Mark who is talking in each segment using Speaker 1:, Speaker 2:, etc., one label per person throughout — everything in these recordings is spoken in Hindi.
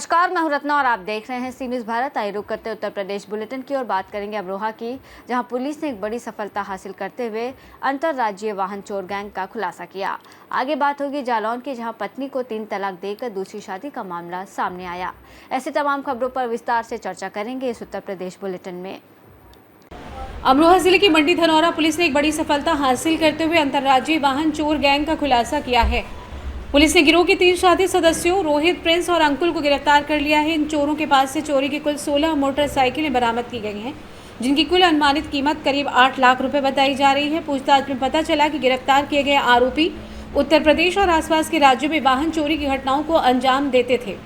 Speaker 1: नमस्कार, मैं हूं रत्ना और आप देख रहे हैं सी न्यूज़ भारत। आइए रुक करते उत्तर प्रदेश बुलेटिन की और बात करेंगे अमरोहा की, जहां पुलिस ने एक बड़ी सफलता हासिल करते हुए अंतर्राज्यीय वाहन चोर गैंग का खुलासा किया। आगे बात होगी जालौन की, जहां पत्नी को 3 तलाक देकर दूसरी शादी का मामला सामने आया। ऐसे तमाम खबरों पर विस्तार से चर्चा करेंगे इस उत्तर प्रदेश बुलेटिन में।
Speaker 2: अमरोहा जिले की मंडी धनौरा पुलिस ने एक बड़ी सफलता हासिल करते हुए अंतर्राज्यीय वाहन चोर गैंग का खुलासा किया है। पुलिस ने गिरोह के 3 साथी सदस्यों रोहित, प्रिंस और अंकुल को गिरफ्तार कर लिया है। इन चोरों के पास से चोरी की कुल 16 मोटरसाइकिलें बरामद की गई हैं, जिनकी कुल अनुमानित कीमत करीब 8 लाख रुपए बताई जा रही है। पूछताछ में पता चला कि गिरफ्तार किए गए आरोपी उत्तर प्रदेश और आसपास के राज्यों में वाहन चोरी की घटनाओं को अंजाम देते थे।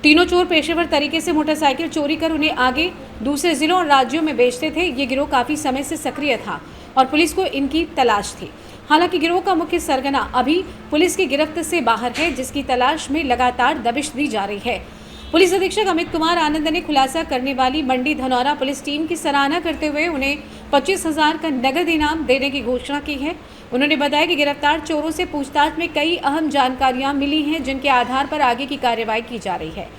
Speaker 2: तीनों चोर पेशेवर तरीके से मोटरसाइकिल चोरी कर उन्हें आगे दूसरे जिलों और राज्यों में बेचते थे। ये गिरोह काफी समय से सक्रिय था और पुलिस को इनकी तलाश थी। हालांकि गिरोह का मुख्य सरगना अभी पुलिस की गिरफ्त से बाहर है, जिसकी तलाश में लगातार दबिश दी जा रही है। पुलिस अधीक्षक अमित कुमार आनंद ने खुलासा करने वाली मंडी धनौरा पुलिस टीम की सराहना करते हुए उन्हें 25,000 का नगद इनाम देने की घोषणा की है। उन्होंने बताया कि गिरफ्तार चोरों से पूछताछ में कई अहम जानकारियां मिली हैं, जिनके आधार पर आगे की कार्रवाई की जा रही है।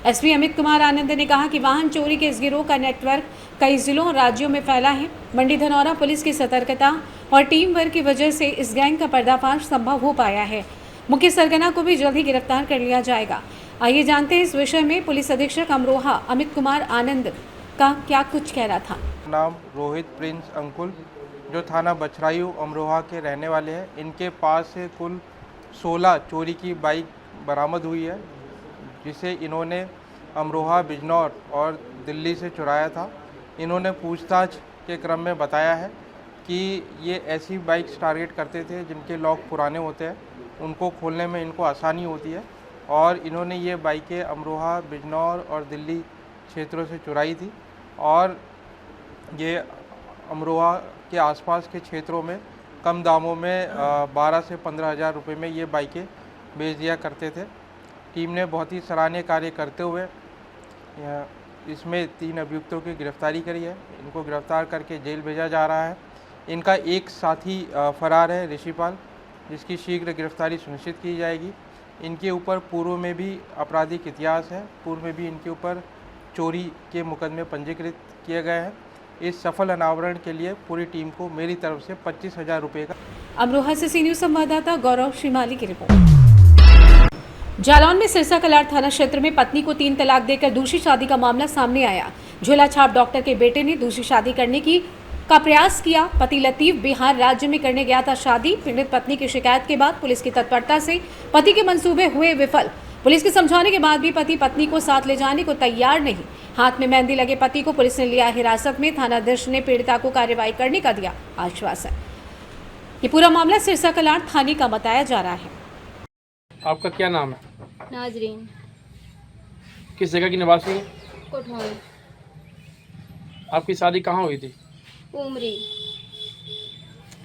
Speaker 2: एसपी अमित कुमार आनंद ने कहा कि वाहन चोरी के इस गिरोह का नेटवर्क कई जिलों और राज्यों में फैला है। मंडी धनौरा पुलिस की सतर्कता और टीम वर्क की वजह से इस गैंग का पर्दाफाश संभव हो पाया है। मुख्य सरगना को भी जल्द ही गिरफ्तार कर लिया जाएगा। आइए जानते हैं इस विषय में पुलिस अधीक्षक अमरोहा अमित कुमार आनंद का क्या कुछ कहना था।
Speaker 3: नाम रोहित, प्रिंस, अंकुल, जो थाना बछरायू अमरोहा के रहने वाले हैं। इनके पास से कुल 16 चोरी की बाइक बरामद हुई है, जिसे इन्होंने अमरोहा, बिजनौर और दिल्ली से चुराया था। इन्होंने पूछताछ के क्रम में बताया है कि ये ऐसी बाइक्स टारगेट करते थे जिनके लॉक पुराने होते हैं, उनको खोलने में इनको आसानी होती है, और इन्होंने ये बाइकें अमरोहा, बिजनौर और दिल्ली क्षेत्रों से चुराई थी और ये अमरोहा के आसपास के क्षेत्रों में कम दामों में 12 से 15,000 रुपये में ये बाइकें बेच दिया करते थे। टीम ने बहुत ही सराहनीय कार्य करते हुए इसमें 3 अभियुक्तों की गिरफ्तारी करी है। इनको गिरफ्तार करके जेल भेजा जा रहा है। इनका एक साथी फरार है, ऋषिपाल, जिसकी शीघ्र गिरफ्तारी सुनिश्चित की जाएगी। इनके ऊपर पूर्व में भी आपराधिक इतिहास है, पूर्व में भी इनके ऊपर चोरी के मुकदमे पंजीकृत किए गए हैं। इस सफल अनावरण के लिए पूरी टीम को मेरी तरफ से 25,000 रुपये का।
Speaker 2: अमरोहा से सी न्यूज़ संवाददाता गौरव श्रीमाली की रिपोर्ट। जालौन में सिरसा कलार थाना क्षेत्र में पत्नी को 3 तलाक देकर दूसरी शादी का मामला सामने आया। झोला छाप डॉक्टर के बेटे ने दूसरी शादी करने का प्रयास किया। पति लतीफ बिहार राज्य में करने गया था शादी। पीड़ित पत्नी की शिकायत के बाद पुलिस की तत्परता से पति के मंसूबे हुए विफल। पुलिस के समझाने के बाद भी पति पत्नी को साथ ले जाने को तैयार नहीं। हाथ में मेहंदी लगे पति को पुलिस ने लिया हिरासत में। थानाध्यक्ष ने पीड़िता को कार्रवाई करने का दिया आश्वासन। ये पूरा मामला सिरसा कलार थाने का बताया जा रहा है।
Speaker 4: आपका क्या नाम है?
Speaker 5: नाजरीन।
Speaker 4: किस जगह की निवासी है?
Speaker 5: कोठौन।
Speaker 4: आपकी शादी कहाँ हुई थी?
Speaker 5: उमरी।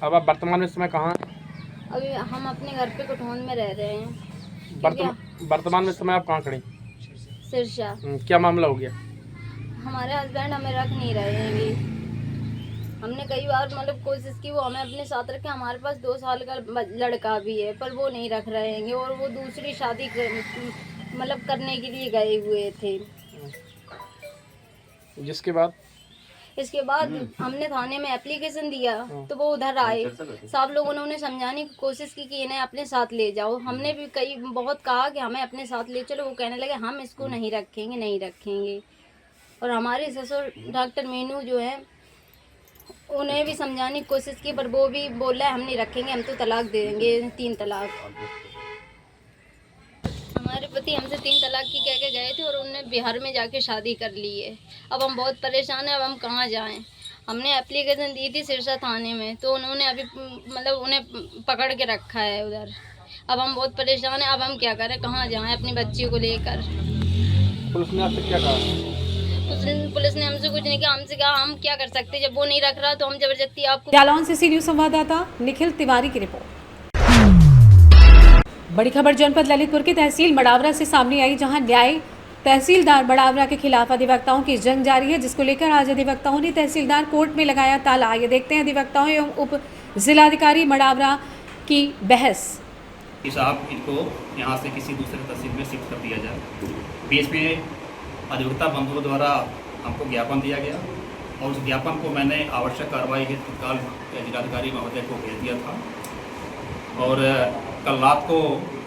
Speaker 4: अब आप वर्तमान में इस समय कहाँ हैं?
Speaker 5: अभी हम अपने घर पे कोठौन में रह रहे हैं।
Speaker 4: वर्तमान में इस समय आप कहाँ खड़ी?
Speaker 5: सिरसा।
Speaker 4: क्या मामला हो गया?
Speaker 5: हमारे हस्बैंड हमें रख नहीं रहे हैं अभी। हमने कई बार कोशिश की, वो हमें अपने साथ रखे। हमारे पास 2 साल का लड़का भी है, पर वो नहीं रख रहे हैं और वो दूसरी शादी करने के लिए गए हुए थे।
Speaker 4: जिसके बाद
Speaker 5: इसके बाद हमने थाने में एप्लीकेशन दिया तो वो उधर आए। सब लोगों ने उन्हें समझाने की कोशिश की कि इन्हें अपने साथ ले जाओ। हमने भी बहुत कहा कि हमें अपने साथ ले चलो। वो कहने लगे हम इसको नहीं रखेंगे, नहीं रखेंगे। और हमारे ससुर डॉक्टर मीनू जो है, उन्हें भी समझाने की कोशिश की, पर वो भी बोल रहा है हम नहीं रखेंगे, हम तो तलाक दे देंगे, 3 तलाक। हमारे पति हमसे 3 तलाक की कह के गए थे और उन्होंने बिहार में जाके शादी कर ली है। अब हम बहुत परेशान हैं, अब हम कहाँ जाएं। हमने एप्लीकेशन दी थी सिरसा थाने में, तो उन्होंने अभी उन्हें पकड़ के रखा है उधर। अब हम बहुत परेशान हैं, अब हम क्या करें, कहाँ जाएं अपनी बच्ची को लेकर।
Speaker 4: पुलिस ने आपसे क्या कहा?
Speaker 5: पुलिस ने हमसे कुछ नहीं कहा। हमसे कहा हम क्या कर सकते, जब वो नहीं रख रहा तो हम जबरदस्ती आपको।
Speaker 2: जालौन से सी न्यूज़ संवाददाता निखिल तिवारी की रिपोर्ट। बड़ी खबर जनपद ललितपुर की तहसील मडावरा से सामने आई, जहां न्याय तहसीलदार मडावरा के खिलाफ अधिवक्ताओं की जंग जारी है, जिसको लेकर आज अधिवक्ताओं ने तहसीलदार कोर्ट में लगाया ताला। ये देखते हैं अधिवक्ताओं एवं उप जिलाधिकारी मडावरा की बहस।
Speaker 6: साहब, इनको यहाँ से किसी दूसरे तहसील में शिफ्ट कर दिया जाए। पीएसपी अधिवक्ता बंधुओं द्वारा हमको ज्ञापन दिया गया और उस ज्ञापन को मैंने आवश्यक कार्रवाई हेतु तत्काल जिलाधिकारी महोदय को भेज दिया था। और कल रात को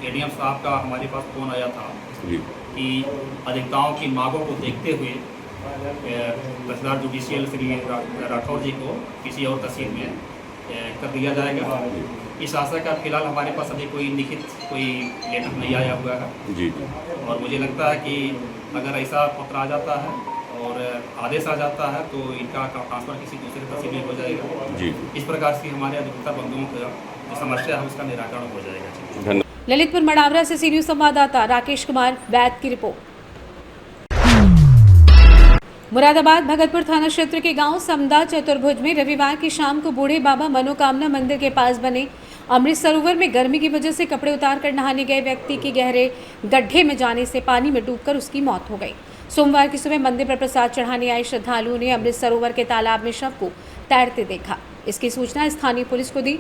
Speaker 6: एडीएम साहब का हमारे पास फ़ोन आया था कि अधिवक्ताओं की मांगों को देखते हुए तहसीलदार जुडिशियल श्री राठौर जी को किसी और तहसील में कर दिया जाएगा। इस आशा का फिलहाल हमारे पास अभी कोई लिखित कोई लेटर नहीं आया हुआ है जी। और मुझे लगता है कि अगर ऐसा पत्र आ जाता है और आदेश आ जाता है तो इनका ट्रांसफ़र किसी दूसरे तहसील में हो जाएगा जी। इस प्रकार से हमारे अधिवक्ता बंधुओं का जो समस्या है उसका निराकरण हो जाएगा।
Speaker 2: ललितपुर मडावरा से सी न्यूज़ संवाददाता राकेश कुमार बैद की रिपोर्ट। मुरादाबाद भगतपुर थाना क्षेत्र के गांव समदा चतुर्भुज में रविवार की शाम को बूढ़े बाबा मनोकामना मंदिर के पास बने अमृत सरोवर में गर्मी की वजह से कपड़े उतार कर नहाने गए व्यक्ति की गहरे गड्ढे में जाने से पानी में डूबकर उसकी मौत हो गई। सोमवार की सुबह मंदिर पर प्रसाद चढ़ाने आए श्रद्धालुओं ने अमृत सरोवर के तालाब में शव को तैरते देखा। इसकी सूचना स्थानीय पुलिस को दी।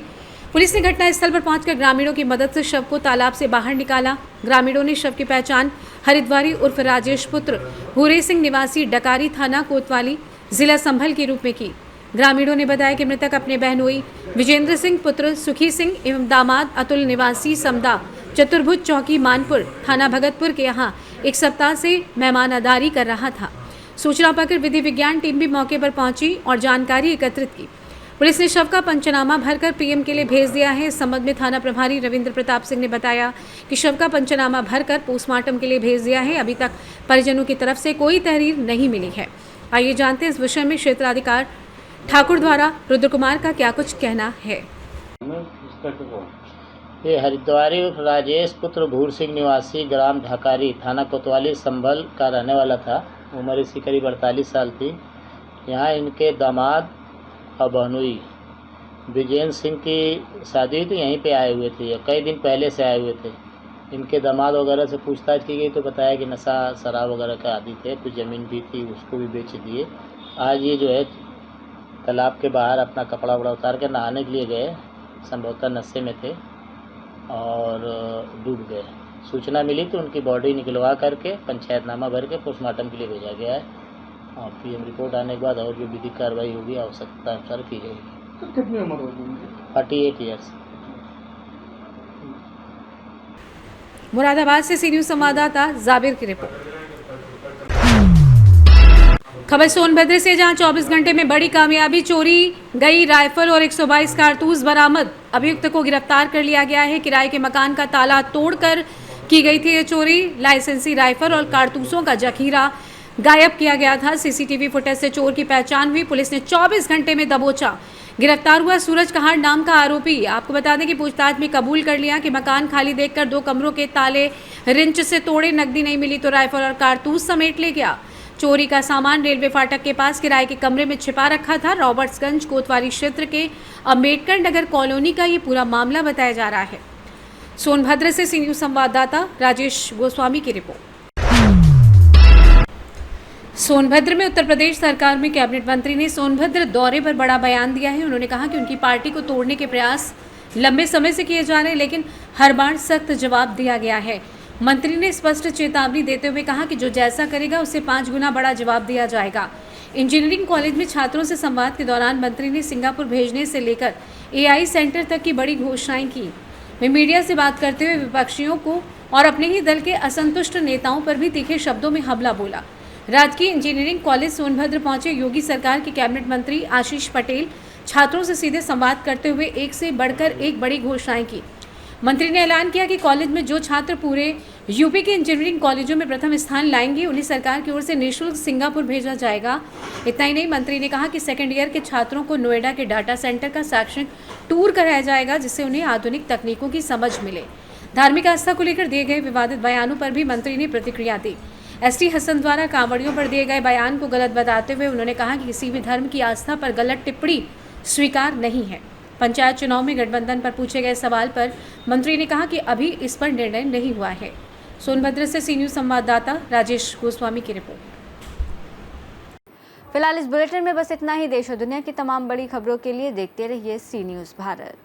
Speaker 2: पुलिस ने घटनास्थल पर पहुंचकर ग्रामीणों की मदद से शव को तालाब से बाहर निकाला। ग्रामीणों ने शव की पहचान हरिद्वारी उर्फ राजेश पुत्र हुरे सिंह निवासी डकारी थाना कोतवाली जिला संभल के रूप में की। ग्रामीणों ने बताया कि मृतक अपने बहनोई विजेंद्र सिंह पुत्र सुखी सिंह एवं दामाद अतुल निवासी समदा चतुर्भुज चौकी मानपुर थाना भगतपुर के यहाँ एक सप्ताह से मेहमानदारी कर रहा था। सूचना पाकर विधि विज्ञान टीम भी मौके पर पहुंची और जानकारी एकत्रित की। पुलिस ने शव का पंचनामा भरकर पीएम के लिए भेज दिया है। इस संबंध में थाना प्रभारी रविंद्र प्रताप सिंह ने बताया कि शव का पंचनामा भरकर पोस्टमार्टम के लिए भेज दिया है। अभी तक परिजनों की तरफ से कोई तहरीर नहीं मिली है। आइए जानते हैं इस विषय में क्षेत्राधिकारी ठाकुर द्वारा रुद्र कुमार का क्या कुछ कहना है।
Speaker 7: ये हरिद्वारी उर्फ राजेश पुत्र भूर सिंह निवासी ग्राम ढाकारी थाना कोतवाली संभल का रहने वाला था। उम्र इसकी करीब 48 साल थी। यहाँ इनके दामाद और बहनोई विजेंद्र सिंह की शादी हुई तो यहीं पे आए हुए थे। कई दिन पहले से आए हुए थे। इनके दामाद वगैरह से पूछताछ की गई तो बताया कि नशा शराब वगैरह का आदी थे। कुछ ज़मीन भी थी उसको भी बेच दिए। आज ये जो है तालाब के बाहर अपना कपड़ा वपड़ा उतार कर नहाने के लिए गए। संभवतः नशे में थे और डूब गए। सूचना मिली तो उनकी बॉडी निकलवा करके पंचायतनामा भर के पोस्टमार्टम के लिए भेजा गया है। और पीएम रिपोर्ट आने के बाद और जो विधिक कार्रवाई होगी आवश्यकता अनुसार की जाएगी।
Speaker 4: कितनी उम्र होगी?
Speaker 7: 48 ईयर्स।
Speaker 2: मुरादाबाद से सी न्यूज़ संवाददाता जाबिर की रिपोर्ट। खबर सोनभद्र से, जहां 24 घंटे में बड़ी कामयाबी, चोरी गई राइफल और 122 कारतूस बरामद। अभियुक्त को गिरफ्तार कर लिया गया है। किराए के मकान का ताला तोड़कर की गई थी ये चोरी। लाइसेंसी राइफल और कारतूसों का जखीरा गायब किया गया था। सीसीटीवी फुटेज से चोर की पहचान हुई। पुलिस ने 24 घंटे में दबोचा। गिरफ्तार हुआ सूरज कहार नाम का आरोपी। आपको बता दें कि पूछताछ में कबूल कर लिया कि मकान खाली देखकर 2 कमरों के ताले रिंच से तोड़े। नकदी नहीं मिली तो राइफल और कारतूस समेट ले गया। चोरी का सामान रेलवे फाटक के पास किराए के कमरे में छिपा रखा था। रॉबर्ट्सगंज कोतवाली क्षेत्र के अम्बेडकर नगर कॉलोनी का ये पूरा मामला बताया जा रहा है। सोनभद्र से सी न्यूज़ संवाददाता राजेश गोस्वामी की रिपोर्ट। सोनभद्र में उत्तर प्रदेश सरकार में कैबिनेट मंत्री ने सोनभद्र दौरे पर बड़ा बयान दिया है। उन्होंने कहा कि उनकी पार्टी को तोड़ने के प्रयास लंबे समय से किए जा रहे हैं, लेकिन हर बार सख्त जवाब दिया गया है। मंत्री ने स्पष्ट चेतावनी देते हुए कहा कि जो जैसा करेगा उससे 5 गुना बड़ा जवाब दिया जाएगा। इंजीनियरिंग कॉलेज में छात्रों से संवाद के दौरान मंत्री ने सिंगापुर भेजने से लेकर एआई सेंटर तक की बड़ी घोषणाएं की। वे मीडिया से बात करते हुए विपक्षियों को और अपने ही दल के असंतुष्ट नेताओं पर भी तीखे शब्दों में हमला बोला। राजकीय इंजीनियरिंग कॉलेज सोनभद्र पहुंचे योगी सरकार के कैबिनेट मंत्री आशीष पटेल छात्रों से सीधे संवाद करते हुए एक से बढ़कर एक बड़ी घोषणाएं की। मंत्री ने ऐलान किया कि कॉलेज में जो छात्र पूरे यूपी के इंजीनियरिंग कॉलेजों में प्रथम स्थान लाएंगे उन्हें सरकार की ओर से निःशुल्क सिंगापुर भेजा जाएगा। इतना ही नहीं, मंत्री ने कहा कि सेकेंड ईयर के छात्रों को नोएडा के डाटा सेंटर का शैक्षणिक टूर कराया जाएगा, जिससे उन्हें आधुनिक तकनीकों की समझ मिले। धार्मिक आस्था को लेकर दिए गए विवादित बयानों पर भी मंत्री ने प्रतिक्रिया दी। एसटी हसन द्वारा कांवड़ियों पर दिए गए बयान को गलत बताते हुए उन्होंने कहा कि किसी भी धर्म की आस्था पर गलत टिप्पणी स्वीकार नहीं है। पंचायत चुनाव में गठबंधन पर पूछे गए सवाल पर मंत्री ने कहा कि अभी इस पर निर्णय नहीं हुआ है। सोनभद्र से सी न्यूज़ संवाददाता राजेश गोस्वामी की रिपोर्ट।
Speaker 1: फिलहाल इस बुलेटिन में बस इतना ही। देश और दुनिया की तमाम बड़ी खबरों के लिए देखते रहिए सी न्यूज़ भारत।